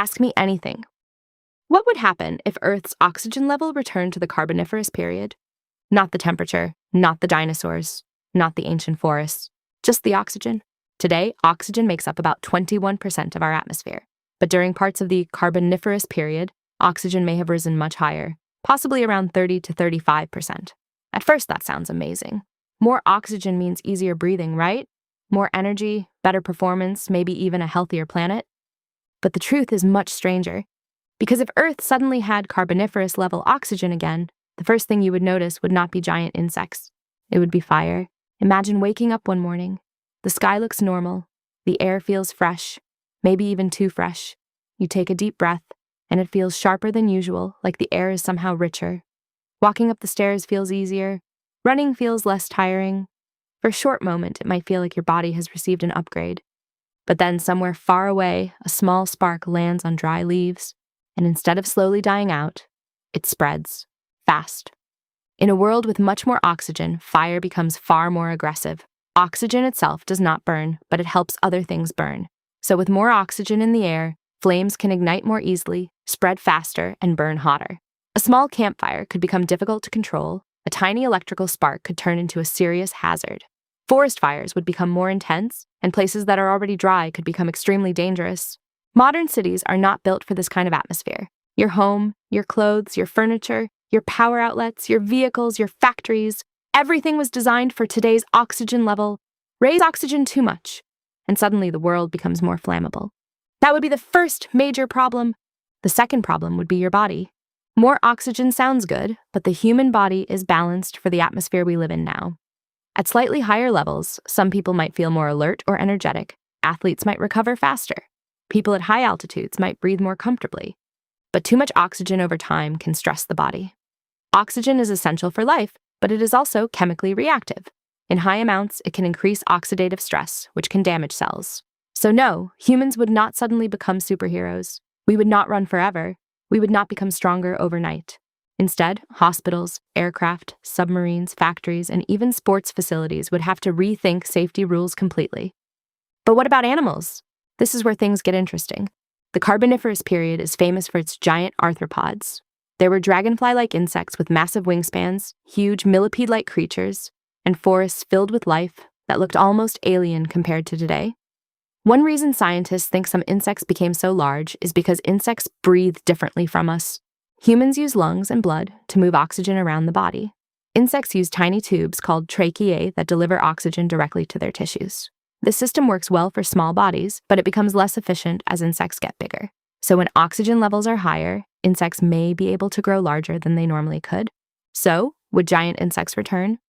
Ask me anything. What would happen if Earth's oxygen level returned to the Carboniferous period? Not the temperature, not the dinosaurs, not the ancient forests, just the oxygen. Today, oxygen makes up about 21% of our atmosphere. But during parts of the Carboniferous period, oxygen may have risen much higher, possibly around 30 to 35%. At first, that sounds amazing. More oxygen means easier breathing, right? More energy, better performance, maybe even a healthier planet. But the truth is much stranger. Because if Earth suddenly had Carboniferous level oxygen again, the first thing you would notice would not be giant insects. It would be fire. Imagine waking up one morning. The sky looks normal. The air feels fresh, maybe even too fresh. You take a deep breath, and it feels sharper than usual, like the air is somehow richer. Walking up the stairs feels easier. Running feels less tiring. For a short moment, it might feel like your body has received an upgrade. But then somewhere far away, a small spark lands on dry leaves, and instead of slowly dying out, it spreads, fast. In a world with much more oxygen, fire becomes far more aggressive. Oxygen itself does not burn, but it helps other things burn. So with more oxygen in the air, flames can ignite more easily, spread faster, and burn hotter. A small campfire could become difficult to control. A tiny electrical spark could turn into a serious hazard. Forest fires would become more intense, and places that are already dry could become extremely dangerous. Modern cities are not built for this kind of atmosphere. Your home, your clothes, your furniture, your power outlets, your vehicles, your factories, everything was designed for today's oxygen level. Raise oxygen too much, and suddenly the world becomes more flammable. That would be the first major problem. The second problem would be your body. More oxygen sounds good, but the human body is balanced for the atmosphere we live in now. At slightly higher levels, some people might feel more alert or energetic. Athletes might recover faster. People at high altitudes might breathe more comfortably. But too much oxygen over time can stress the body. Oxygen is essential for life, but it is also chemically reactive. In high amounts, it can increase oxidative stress, which can damage cells. So no, humans would not suddenly become superheroes. We would not run forever. We would not become stronger overnight. Instead, hospitals, aircraft, submarines, factories, and even sports facilities would have to rethink safety rules completely. But what about animals? This is where things get interesting. The Carboniferous period is famous for its giant arthropods. There were dragonfly-like insects with massive wingspans, huge millipede-like creatures, and forests filled with life that looked almost alien compared to today. One reason scientists think some insects became so large is because insects breathe differently from us. Humans use lungs and blood to move oxygen around the body. Insects use tiny tubes called tracheae that deliver oxygen directly to their tissues. This system works well for small bodies, but it becomes less efficient as insects get bigger. So when oxygen levels are higher, insects may be able to grow larger than they normally could. So, would giant insects return?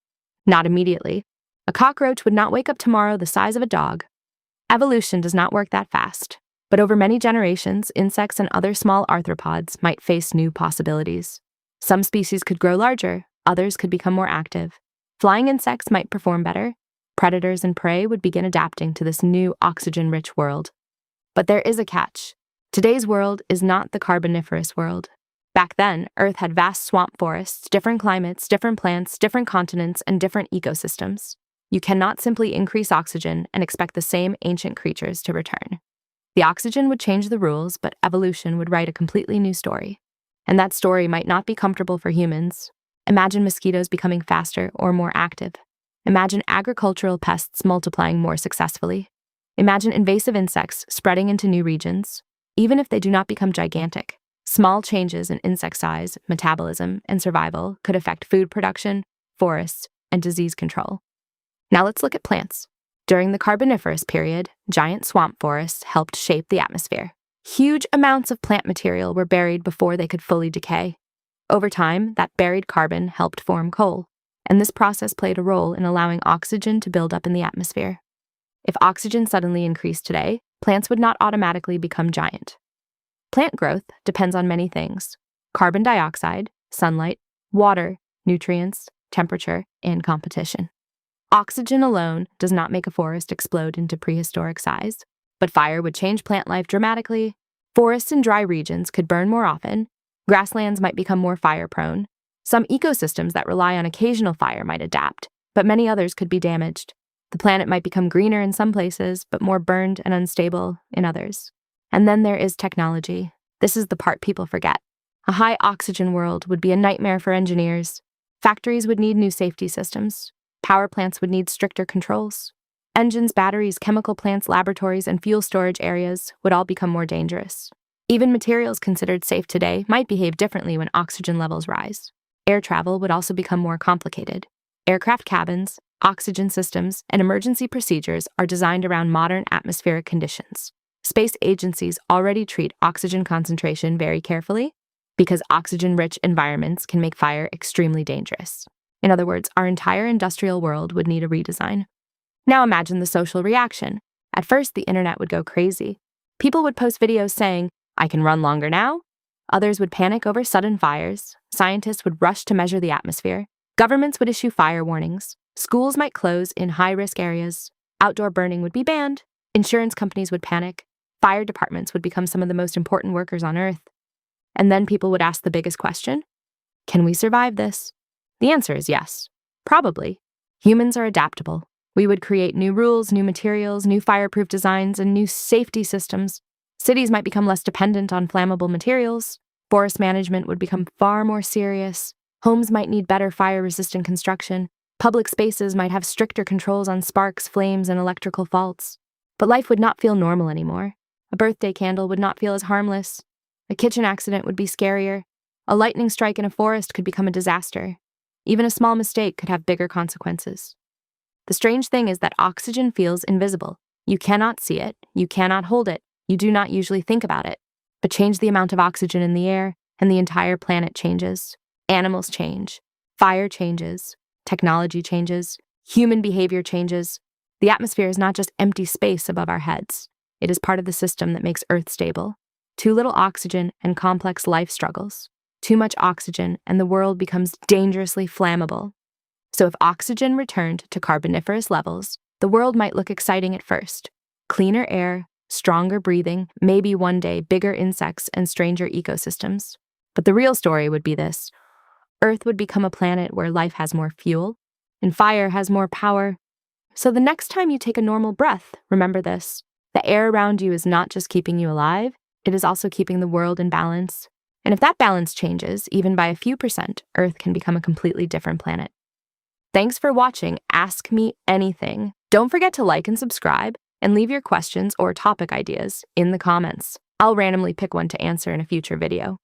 Not immediately. A cockroach would not wake up tomorrow the size of a dog. Evolution does not work that fast, but over many generations, insects and other small arthropods might face new possibilities. Some species could grow larger, others could become more active. Flying insects might perform better. Predators and prey would begin adapting to this new oxygen-rich world. But there is a catch. Today's world is not the Carboniferous world. Back then, Earth had vast swamp forests, different climates, different plants, different continents, and different ecosystems. You cannot simply increase oxygen and expect the same ancient creatures to return. The oxygen would change the rules, but evolution would write a completely new story. And that story might not be comfortable for humans. Imagine mosquitoes becoming faster or more active. Imagine agricultural pests multiplying more successfully. Imagine invasive insects spreading into new regions. Even if they do not become gigantic, small changes in insect size, metabolism, and survival could affect food production, forests, and disease control. Now let's look at plants. During the Carboniferous period, giant swamp forests helped shape the atmosphere. Huge amounts of plant material were buried before they could fully decay. Over time, that buried carbon helped form coal, and this process played a role in allowing oxygen to build up in the atmosphere. If oxygen suddenly increased today, plants would not automatically become giant. Plant growth depends on many things: carbon dioxide, sunlight, water, nutrients, temperature, and competition. Oxygen alone does not make a forest explode into prehistoric size, but fire would change plant life dramatically. Forests in dry regions could burn more often. Grasslands might become more fire-prone. Some ecosystems that rely on occasional fire might adapt, but many others could be damaged. The planet might become greener in some places, but more burned and unstable in others. And then there is technology. This is the part people forget. A high oxygen world would be a nightmare for engineers. Factories would need new safety systems. Power plants would need stricter controls. Engines, batteries, chemical plants, laboratories, and fuel storage areas would all become more dangerous. Even materials considered safe today might behave differently when oxygen levels rise. Air travel would also become more complicated. Aircraft cabins, oxygen systems, and emergency procedures are designed around modern atmospheric conditions. Space agencies already treat oxygen concentration very carefully because oxygen-rich environments can make fire extremely dangerous. In other words, our entire industrial world would need a redesign. Now imagine the social reaction. At first, the internet would go crazy. People would post videos saying, "I can run longer now." Others would panic over sudden fires. Scientists would rush to measure the atmosphere. Governments would issue fire warnings. Schools might close in high-risk areas. Outdoor burning would be banned. Insurance companies would panic. Fire departments would become some of the most important workers on Earth. And then people would ask the biggest question: can we survive this? The answer is yes. Probably. Humans are adaptable. We would create new rules, new materials, new fireproof designs, and new safety systems. Cities might become less dependent on flammable materials. Forest management would become far more serious. Homes might need better fire-resistant construction. Public spaces might have stricter controls on sparks, flames, and electrical faults. But life would not feel normal anymore. A birthday candle would not feel as harmless. A kitchen accident would be scarier. A lightning strike in a forest could become a disaster. Even a small mistake could have bigger consequences. The strange thing is that oxygen feels invisible. You cannot see it, you cannot hold it, you do not usually think about it. But change the amount of oxygen in the air, and the entire planet changes. Animals change. Fire changes. Technology changes. Human behavior changes. The atmosphere is not just empty space above our heads. It is part of the system that makes Earth stable. Too little oxygen and complex life struggles. Too much oxygen and the world becomes dangerously flammable. So if oxygen returned to Carboniferous levels, the world might look exciting at first. Cleaner air, stronger breathing, maybe one day bigger insects and stranger ecosystems. But the real story would be this: Earth would become a planet where life has more fuel, and fire has more power. So the next time you take a normal breath, remember this: the air around you is not just keeping you alive, it is also keeping the world in balance. And if that balance changes, even by a few %, Earth can become a completely different planet. Thanks for watching Ask Me Anything. Don't forget to like and subscribe, and leave your questions or topic ideas in the comments. I'll randomly pick one to answer in a future video.